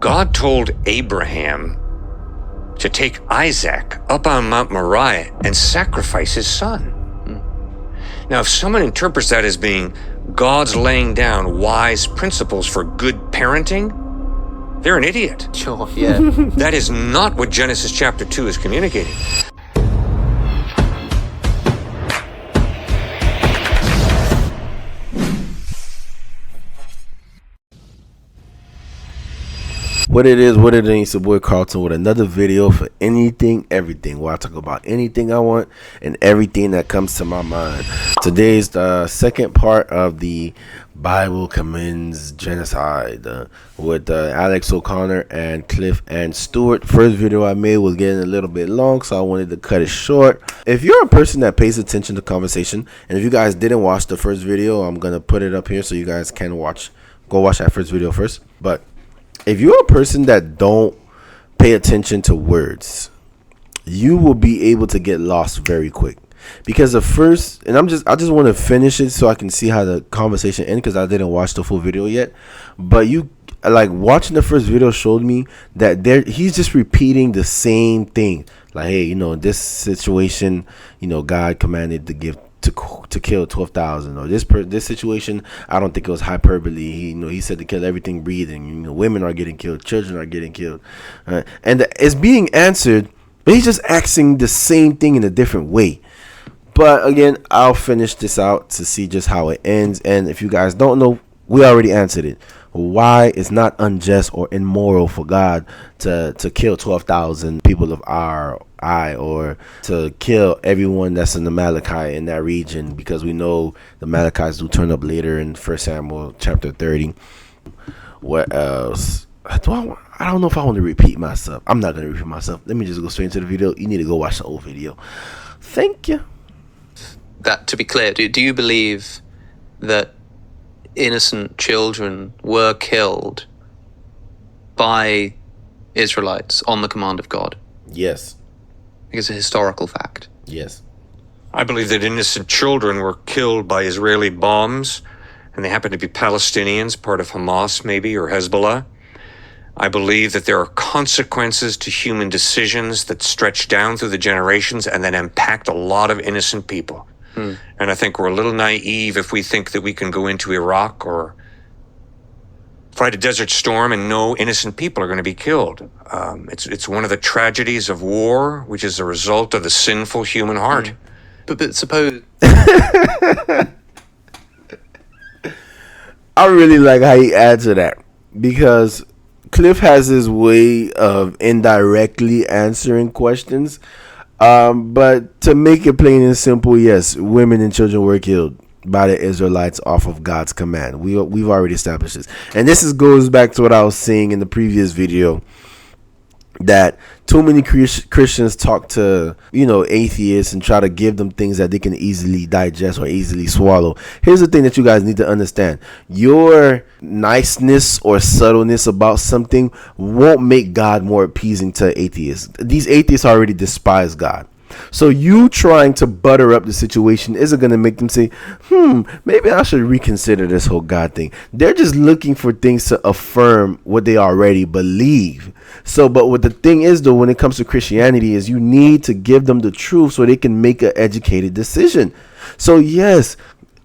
God told Abraham to take Isaac up on Mount Moriah and sacrifice his son. Now, if someone interprets that as being God's laying down wise principles for good parenting, they're an idiot. Sure, yeah. That is not what Genesis chapter 2 is communicating. What it is, it's your boy Carlton with another video for anything, everything, where I talk about anything I want and everything that comes to my mind. Today's the second part of the Bible commends genocide with Alex O'Connor and Cliff and Stewart. First video I made was getting a little bit long, so I wanted to cut it short. If you're a person that pays attention to conversation, and if you guys didn't watch the first video, I'm gonna put it up here so you guys can go watch that first video first. But if you're a person that don't pay attention to words, you will be able to get lost very quick. Because the first, and I just want to finish it so I can see how the conversation ends, because I didn't watch the full video yet. But you, like, watching the first video showed me that he's just repeating the same thing. Like, hey, in this situation, God commanded to kill 12,000, or this situation, I don't think it was hyperbole. He said to kill everything breathing. Women are getting killed, children are getting killed, and it's being answered, but he's just asking the same thing in a different way. But again, I'll finish this out to see just how it ends. And if you guys don't know, we already answered it. Why it's not unjust or immoral for God to kill 12,000 people of our eye, or to kill everyone that's in the Malachi in that region, because we know the Malachites do turn up later in 1 Samuel chapter 30. What else? I don't know if I want to repeat myself. I'm not going to repeat myself. Let me just go straight into the video. You need to go watch the old video. Thank you. That, to be clear, do you believe that innocent children were killed by Israelites on the command of God? Yes. It's a historical fact. Yes. I believe that innocent children were killed by Israeli bombs, and they happen to be Palestinians, part of Hamas maybe, or Hezbollah. I believe that there are consequences to human decisions that stretch down through the generations and that impact a lot of innocent people. And I think we're a little naive if we think that we can go into Iraq or fight a desert storm and no innocent people are going to be killed. It's one of the tragedies of war, which is a result of the sinful human heart. But suppose... I really like how he adds to that, because Cliff has his way of indirectly answering questions. But to make it plain and simple, yes, women and children were killed by the Israelites off of God's command. We've already established this. And this goes back to what I was saying in the previous video, that too many Christians talk to, atheists and try to give them things that they can easily digest or easily swallow. Here's the thing that you guys need to understand. Your niceness or subtleness about something won't make God more appeasing to atheists. These atheists already despise God. So you trying to butter up the situation isn't going to make them say, maybe I should reconsider this whole God thing. They're just looking for things to affirm what they already believe. So, but what the thing is, though, when it comes to Christianity, is you need to give them the truth so they can make an educated decision. So, yes,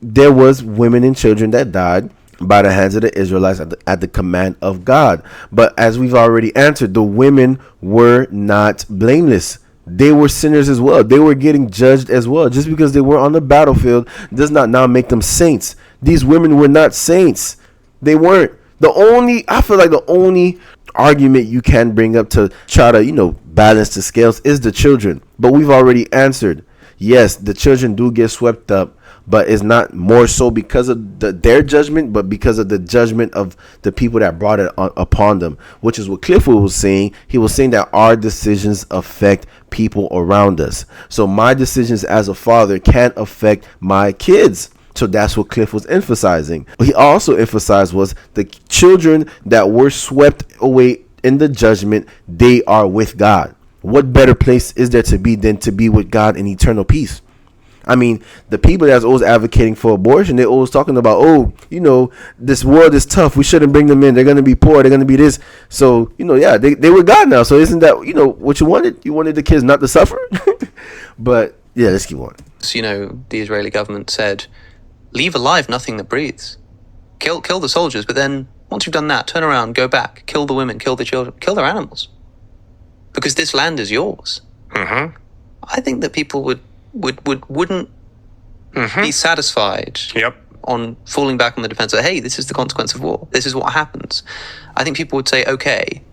there was women and children that died by the hands of the Israelites at the command of God. But as we've already answered, the women were not blameless. They were sinners as well. They were getting judged as well. Just because they were on the battlefield does not now make them saints. These women were not saints. They weren't. I feel like the only argument you can bring up to try to, balance the scales is the children. But we've already answered. Yes, the children do get swept up, but it's not more so because of their judgment, but because of the judgment of the people that brought it upon them, which is what Clifford was saying. He was saying that our decisions affect people around us. So my decisions as a father can affect my kids. So that's what Cliff was emphasizing. What he also emphasized was the children that were swept away in the judgment, they are with God. What better place is there to be than to be with God in eternal peace? I mean, the people that's always advocating for abortion, they're always talking about, oh, this world is tough. We shouldn't bring them in. They're going to be poor. They're going to be this. So, yeah, they were God now. So isn't that, what you wanted? You wanted the kids not to suffer? But, yeah, let's keep on. So, the Israeli government said, leave alive nothing that breathes. Kill the soldiers, but then once you've done that, turn around, go back, kill the women, kill the children, kill their animals. Because this land is yours. Mm-hmm. I think that people wouldn't be satisfied on falling back on the defense of, hey, this is the consequence of war. This is what happens. I think people would say, okay,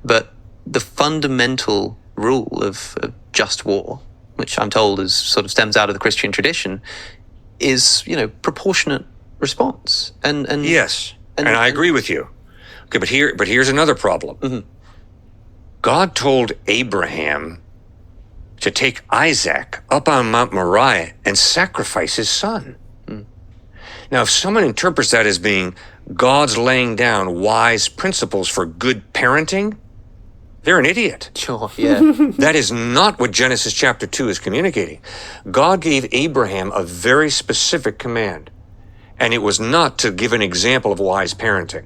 but the fundamental rule of just war, which I'm told is sort of stems out of the Christian tradition, is, proportionate response. And yes, and I agree with you. Okay, but here's another problem. Mm-hmm. God told Abraham to take Isaac up on Mount Moriah and sacrifice his son. Now, if someone interprets that as being God's laying down wise principles for good parenting, they're an idiot. Sure, yeah. That is not what Genesis chapter 2 is communicating. God gave Abraham a very specific command, and it was not to give an example of wise parenting.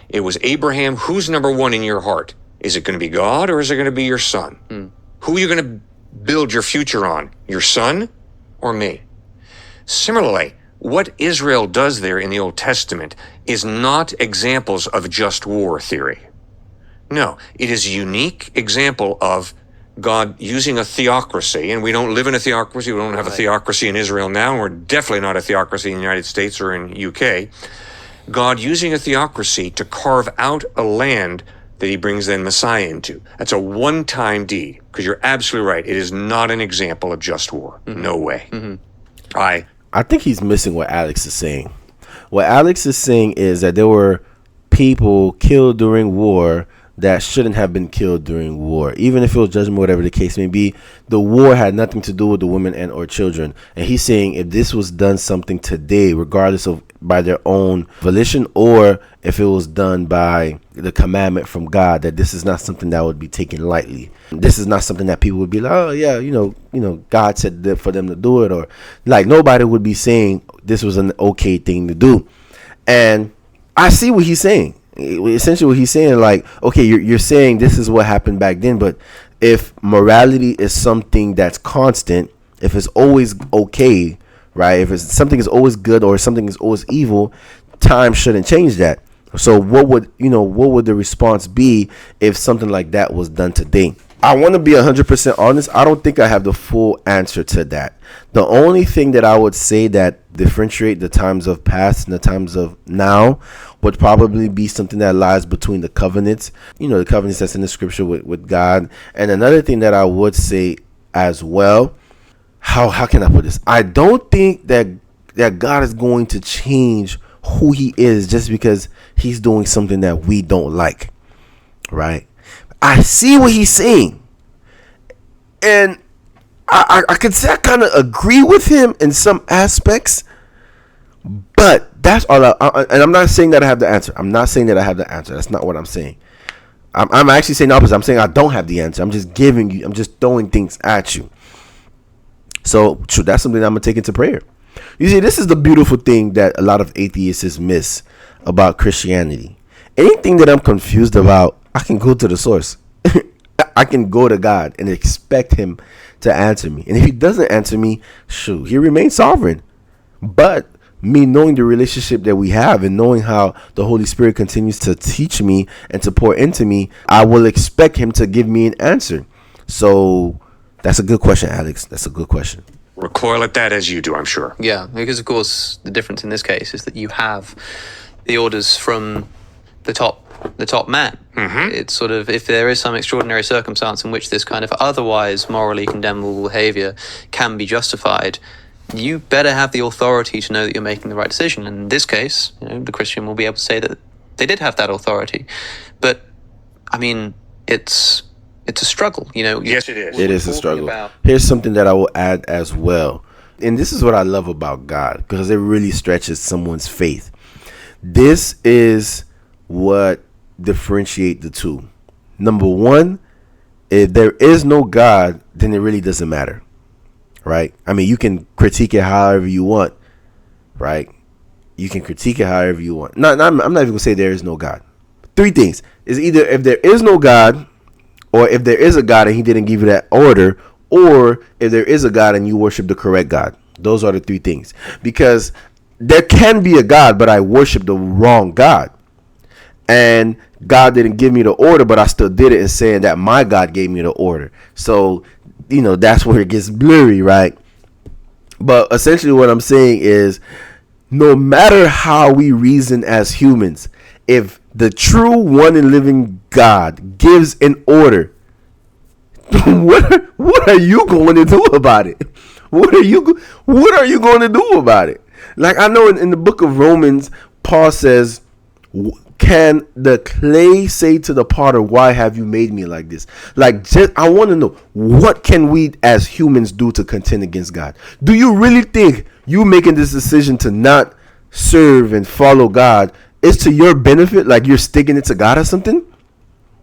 It was, Abraham, who's number one in your heart? Is it going to be God or is it going to be your son? Who are you going to build your future on? Your son or me? Similarly, what Israel does there in the Old Testament is not examples of just war theory. No, it is a unique example of God using a theocracy, and we don't live in a theocracy. We don't have a theocracy in Israel now, and we're definitely not a theocracy in the United States or in UK. God using a theocracy to carve out a land that he brings then Messiah into. That's a one-time deed, because you're absolutely right. It is not an example of just war. No way. I think he's missing what Alex is saying. What Alex is saying is that there were people killed during war that shouldn't have been killed during war. Even if it was judgment, whatever the case may be, the war had nothing to do with the women and or children. And he's saying if this was done something today, regardless of by their own volition, or if it was done by the commandment from God, that this is not something that would be taken lightly. This is not something that people would be like, oh yeah, God said that for them to do it, or like nobody would be saying this was an okay thing to do. And I see what he's saying. Essentially what he's saying, like, okay, you're saying this is what happened back then, but if morality is something that's constant, if it's always okay, right, if it's something is always good or something is always evil, time shouldn't change that. So what would the response be if something like that was done today? I want to be 100% honest. I don't think I have the full answer to that. The only thing that I would say that differentiate the times of past and the times of now would probably be something that lies between the covenants, the covenants that's in the scripture with God. And another thing that I would say as well, how can I put this? I don't think that God is going to change who he is just because he's doing something that we don't like, right? I see what he's saying, and I could say I kind of agree with him in some aspects, but that's all. And I'm not saying that I have the answer. I'm not saying that I have the answer. That's not what I'm saying. I'm actually saying the opposite. I'm saying I don't have the answer. I'm just throwing things at you. So that's something I'm gonna take into prayer. You see, this is the beautiful thing that a lot of atheists miss about Christianity. Anything that I'm confused about, I can go to the source. I can go to God and expect him to answer me. And if he doesn't answer me, he remains sovereign. But me knowing the relationship that we have and knowing how the Holy Spirit continues to teach me and to pour into me, I will expect him to give me an answer. So that's a good question, Alex. That's a good question. Recoil at that as you do, I'm sure. Yeah, because of course the difference in this case is that you have the orders from the top man. It's sort of, if there is some extraordinary circumstance in which this kind of otherwise morally condemnable behavior can be justified, you better have the authority to know that you're making the right decision. And in this case, the Christian will be able to say that they did have that authority. But I mean, it's a struggle, Yes, it is. It is a struggle. Here's something that I will add as well. And this is what I love about God, because it really stretches someone's faith. This is what differentiate the two. Number one, if there is no God, then it really doesn't matter. right? I mean, you can critique it however you want, right? You can critique it however you want. I'm not even gonna say there is no God. Three things is either if there is no God, or if there is a God and he didn't give you that order, or if there is a God and you worship the correct God. Those are the three things. Because there can be a God, but I worship the wrong God. And God didn't give me the order, but I still did it, and saying that my God gave me the order. So, that's where it gets blurry, right? But essentially what I'm saying is, no matter how we reason as humans, if the true one and living God gives an order, what are you going to do about it? What are you going to do about it? Like, I know in the book of Romans, Paul says, can the clay say to the potter, why have you made me like this? Like, I want to know, what can we as humans do to contend against God? Do you really think you making this decision to not serve and follow God is to your benefit? Like, you're sticking it to God or something?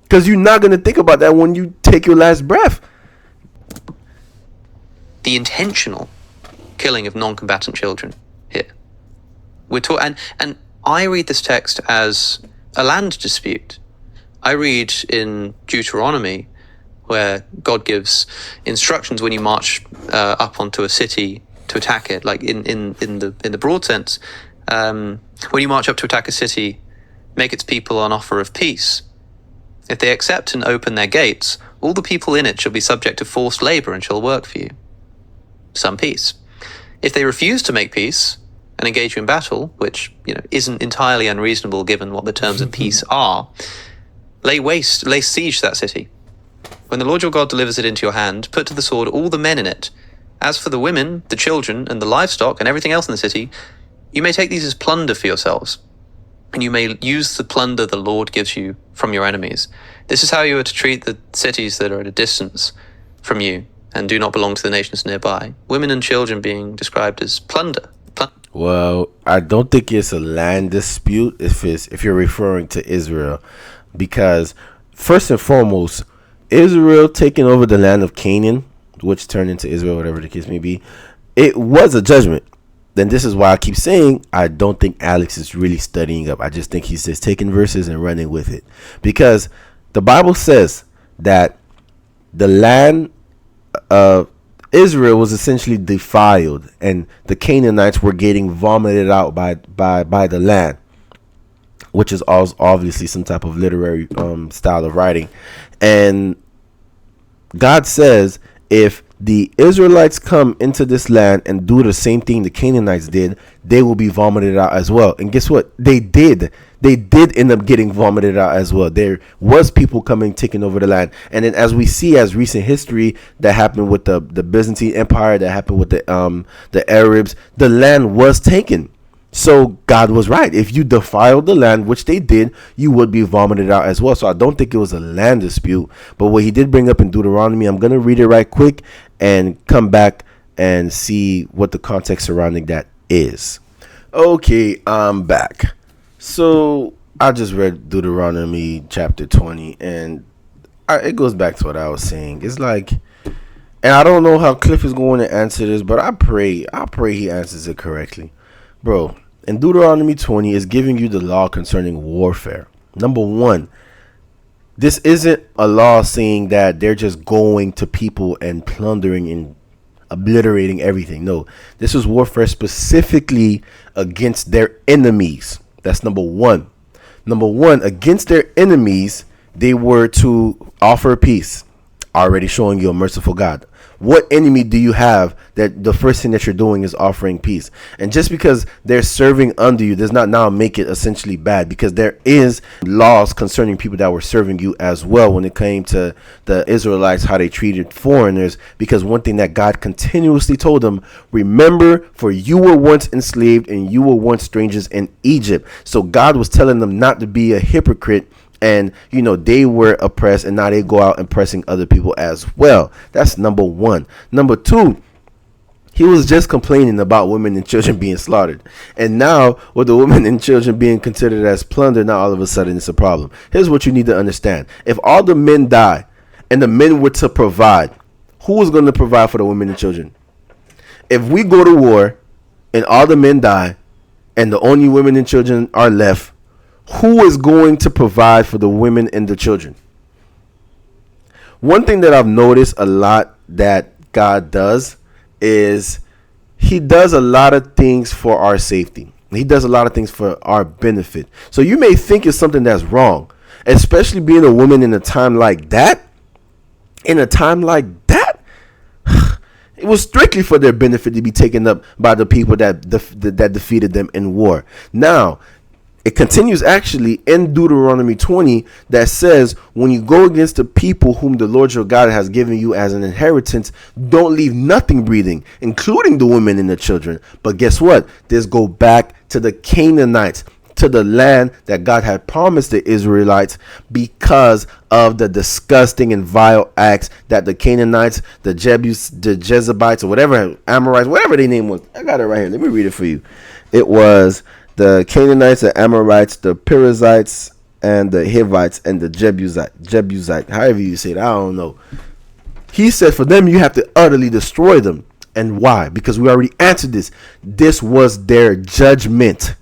Because you're not going to think about that when you take your last breath. The intentional killing of non-combatant children here. We're talking, and I read this text as a land dispute. I read in Deuteronomy where God gives instructions when you march up onto a city to attack it, like in the broad sense. When you march up to attack a city, make its people an offer of peace. If they accept and open their gates, all the people in it shall be subject to forced labor and shall work for you. Some peace. If they refuse to make peace and engage you in battle, which isn't entirely unreasonable given what the terms of peace are, lay siege to that city. When the Lord your God delivers it into your hand, put to the sword all the men in it. As for the women, the children, and the livestock, and everything else in the city, you may take these as plunder for yourselves, and you may use the plunder the Lord gives you from your enemies. This is how you are to treat the cities that are at a distance from you and do not belong to the nations nearby. Women and children being described as plunder. Well, I don't think it's a land dispute if you're referring to Israel, because first and foremost, Israel taking over the land of Canaan, which turned into Israel, whatever the case may be, it was a judgment. Then this is why I keep saying I don't think Alex is really studying up. I just think he's just taking verses and running with it, because the Bible says that the land of Israel was essentially defiled, and the Canaanites were getting vomited out by the land, which is obviously some type of literary style of writing. And God says, if the Israelites come into this land and do the same thing the Canaanites did, they will be vomited out as well. And guess what? They did. They did end up getting vomited out as well. There was people taking over the land. And then, as we see as recent history that happened with the Byzantine Empire, that happened with the Arabs, the land was taken. So God was right. If you defiled the land, which they did, you would be vomited out as well. So I don't think it was a land dispute. But what he did bring up in Deuteronomy, I'm going to read it right quick and come back and see what the context surrounding that is. Okay, I'm back. So I just read Deuteronomy chapter 20, and it goes back to what I was saying. It's like, and I don't know how Cliff is going to answer this, but I pray he answers it correctly. Bro, in Deuteronomy 20 is giving you the law concerning warfare. Number one, this isn't a law saying that they're just going to people and plundering and obliterating everything. No, this is warfare specifically against their enemies. That's number one. Number one, against their enemies, they were to offer peace. Already showing you a merciful God. What enemy do you have that the first thing that you're doing is offering peace? And just because they're serving under you does not now make it essentially bad, because there is laws concerning people that were serving you as well when it came to the Israelites, how they treated foreigners. Because one thing that God continuously told them, remember, for you were once enslaved and you were once strangers in Egypt. So God was telling them not to be a hypocrite. And, they were oppressed, and now they go out oppressing other people as well. That's number one. Number two, he was just complaining about women and children being slaughtered. And now, with the women and children being considered as plunder, now all of a sudden it's a problem. Here's what you need to understand. If all the men die and the men were to provide, who was going to provide for the women and children? if we go to war and all the men die and the only women and children are left, who is going to provide for the women and the children? One thing that I've noticed a lot that God does is he does a lot of things for our safety. He does a lot of things for our benefit. So you may think it's something that's wrong, especially being a woman in a time like that. In a time like that, it was strictly for their benefit to be taken up by the people that defeated them in war. Now, it continues actually in Deuteronomy 20 that says, when you go against the people whom the Lord your God has given you as an inheritance, don't leave nothing breathing, including the women and the children. But guess what? This go back to the Canaanites, to the land that God had promised the Israelites, because of the disgusting and vile acts that the Canaanites, the Jebusites, or whatever, Amorites, whatever their name was. I got it right here. Let me read it for you. It was the Canaanites, the Amorites, the Perizzites, and the Hivites, and the Jebusite, however you say it, I don't know. He said for them, you have to utterly destroy them. And why? Because we already answered this. This was their judgment.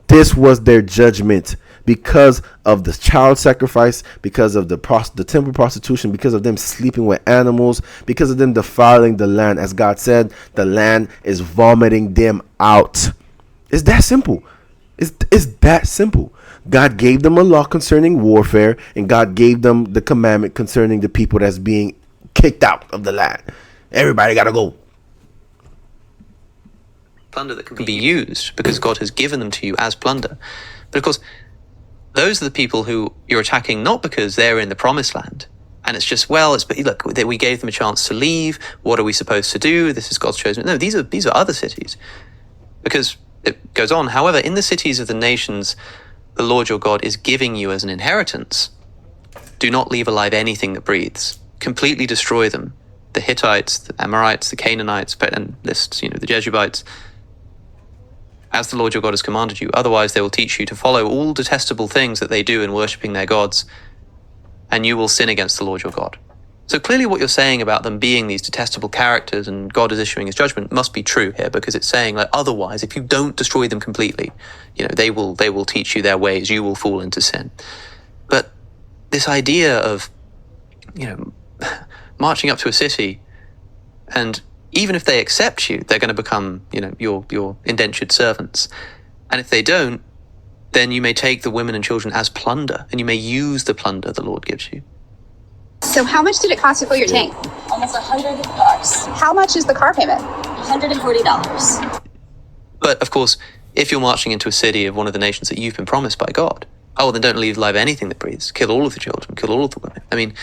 This was their judgment because of the child sacrifice, because of the temple prostitution, because of them sleeping with animals, because of them defiling the land. As God said, the land is vomiting them out. It's that simple. It's that simple. God gave them a law concerning warfare, and God gave them the commandment concerning the people that's being kicked out of the land. Everybody got to go. Plunder that can be used because God has given them to you as plunder. But of course, those are the people who you're attacking not because they're in the promised land. And it's just, well, look, we gave them a chance to leave. What are we supposed to do? This is God's chosen. No, these are other cities. Because it goes on, however, in the cities of the nations the Lord your God is giving you as an inheritance, do not leave alive anything that breathes. Completely destroy them. The Hittites, the Amorites, the Canaanites, and lists, the Jebusites, as the Lord your God has commanded you. Otherwise they will teach you to follow all detestable things that they do in worshipping their gods, and you will sin against the Lord your God. So clearly what you're saying about them being these detestable characters and God is issuing his judgment must be true here, because it's saying, like, otherwise, if you don't destroy them completely, they will teach you their ways, you will fall into sin. But this idea of, marching up to a city, and even if they accept you, they're going to become, your indentured servants. And if they don't, then you may take the women and children as plunder, and you may use the plunder the Lord gives you. So how much did it cost to fill your tank? Almost $100. How much is the car payment? $140. But of course, if you're marching into a city of one of the nations that you've been promised by God, then don't leave alive anything that breathes. Kill all of the children, kill all of the women. I mean,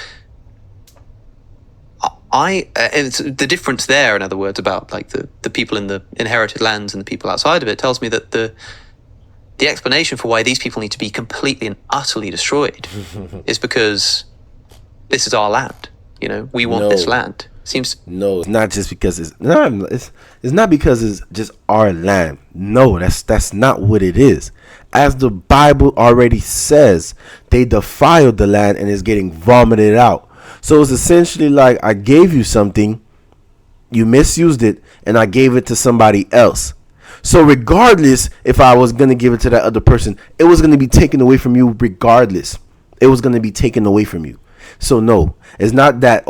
it's the difference there, in other words, about like the people in the inherited lands and the people outside of it, tells me that the explanation for why these people need to be completely and utterly destroyed is because this is our land. We want this land. No, it's not just because it's not because it's just our land. No, that's not what it is. As the Bible already says, they defiled the land and is getting vomited out. So it's essentially like, I gave you something, you misused it, and I gave it to somebody else. So regardless if I was going to give it to that other person, it was going to be taken away from you regardless. It was going to be taken away from you. So no, it's not that,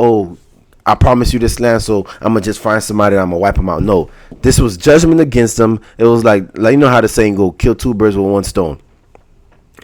I promise you this land, so I'm going to just find somebody and I'm going to wipe them out. No, this was judgment against them. It was like you know how the saying go, kill two birds with one stone.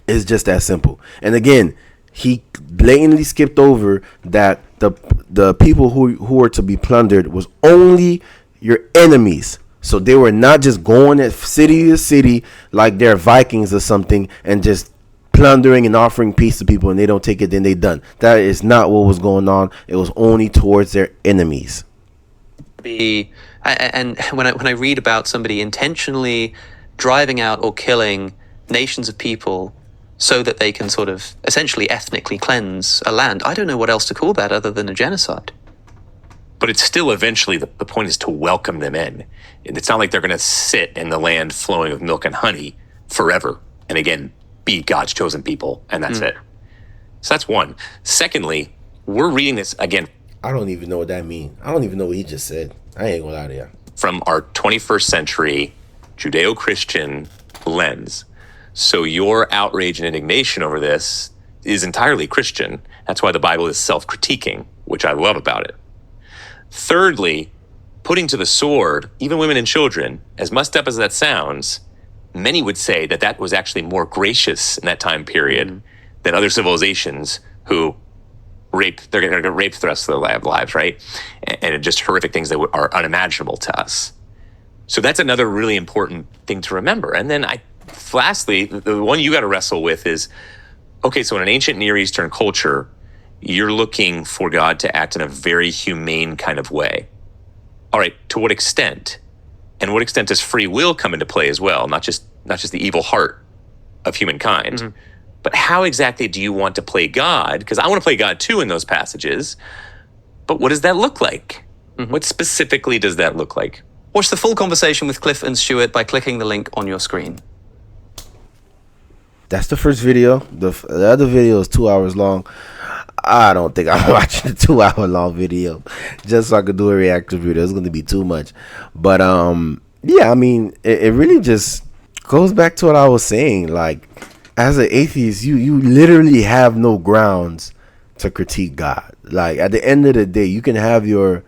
It's just that simple. And again, he blatantly skipped over that the people who were to be plundered was only your enemies. So they were not just going at city to city like they're Vikings or something and just plundering and offering peace to people, and they don't take it, then they done. That is not what was going on. It was only towards their enemies. And when I read about somebody intentionally driving out or killing nations of people so that they can sort of essentially ethnically cleanse a land, I don't know what else to call that other than a genocide. But it's still eventually, the point is to welcome them in. It's not like they're going to sit in the land flowing with milk and honey forever. And again, be God's chosen people, and that's it. So that's one. Secondly, we're reading this again. I don't even know what that means. I don't even know what he just said. I ain't gonna lie to you. from our 21st century Judeo-Christian lens. So your outrage and indignation over this is entirely Christian. That's why the Bible is self-critiquing, which I love about it. Thirdly, putting to the sword, even women and children, as messed up as that sounds, many would say that that was actually more gracious in that time period than other civilizations who they're going to get raped the rest of their lives, right? And just horrific things that are unimaginable to us. So that's another really important thing to remember. And then lastly, the one you got to wrestle with is, okay, so in an ancient Near Eastern culture, you're looking for God to act in a very humane kind of way. All right, to what extent? And what extent does free will come into play as well? Not just the evil heart of humankind, but how exactly do you want to play God? Because I want to play God too in those passages. But what does that look like? What specifically does that look like? Watch the full conversation with Cliff and Stuart by clicking the link on your screen. That's the first video. The other video is 2 hours long. I don't think I'm watching a 2 hour long video just so I could do a reactive video. It's going to be too much. But yeah, I mean, it really just goes back to what I was saying. Like, as an atheist, you literally have no grounds to critique God. Like, at the end of the day, you can have your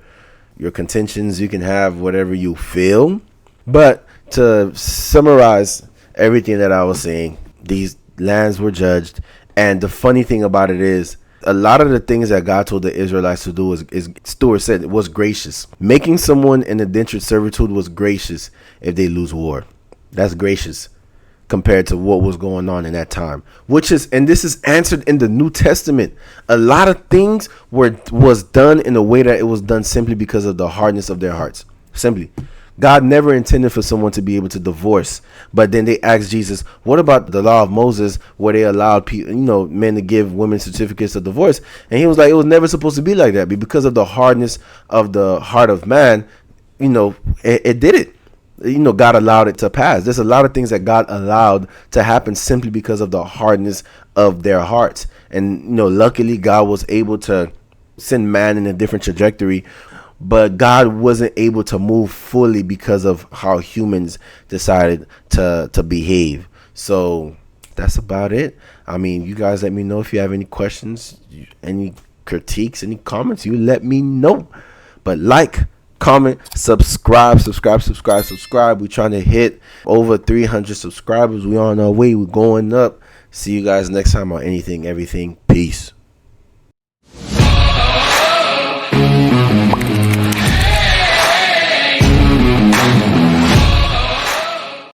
contentions, you can have whatever you feel, but to summarize everything that I was saying, these lands were judged, and the funny thing about it is, a lot of the things that God told the Israelites to do is Stuart said, it was gracious. Making someone in indentured servitude was gracious if they lose war. That's gracious compared to what was going on in that time, and this is answered in the New Testament. A lot of things was done in a way that it was done simply because of the hardness of their hearts. Simply, God never intended for someone to be able to divorce, but then they asked Jesus, what about the law of Moses where they allowed people, men to give women certificates of divorce? And he was like, it was never supposed to be like that, but because of the hardness of the heart of man, it did it. God allowed it to pass. There's a lot of things that God allowed to happen simply because of the hardness of their hearts. And, luckily God was able to send man in a different trajectory, but God wasn't able to move fully because of how humans decided to behave. So that's about it. I mean, you guys let me know if you have any questions, any critiques, any comments, you let me know. But comment, subscribe. We're trying to hit over 300 subscribers. We're on our way. We're going up. See you guys next time on Anything Everything. Peace.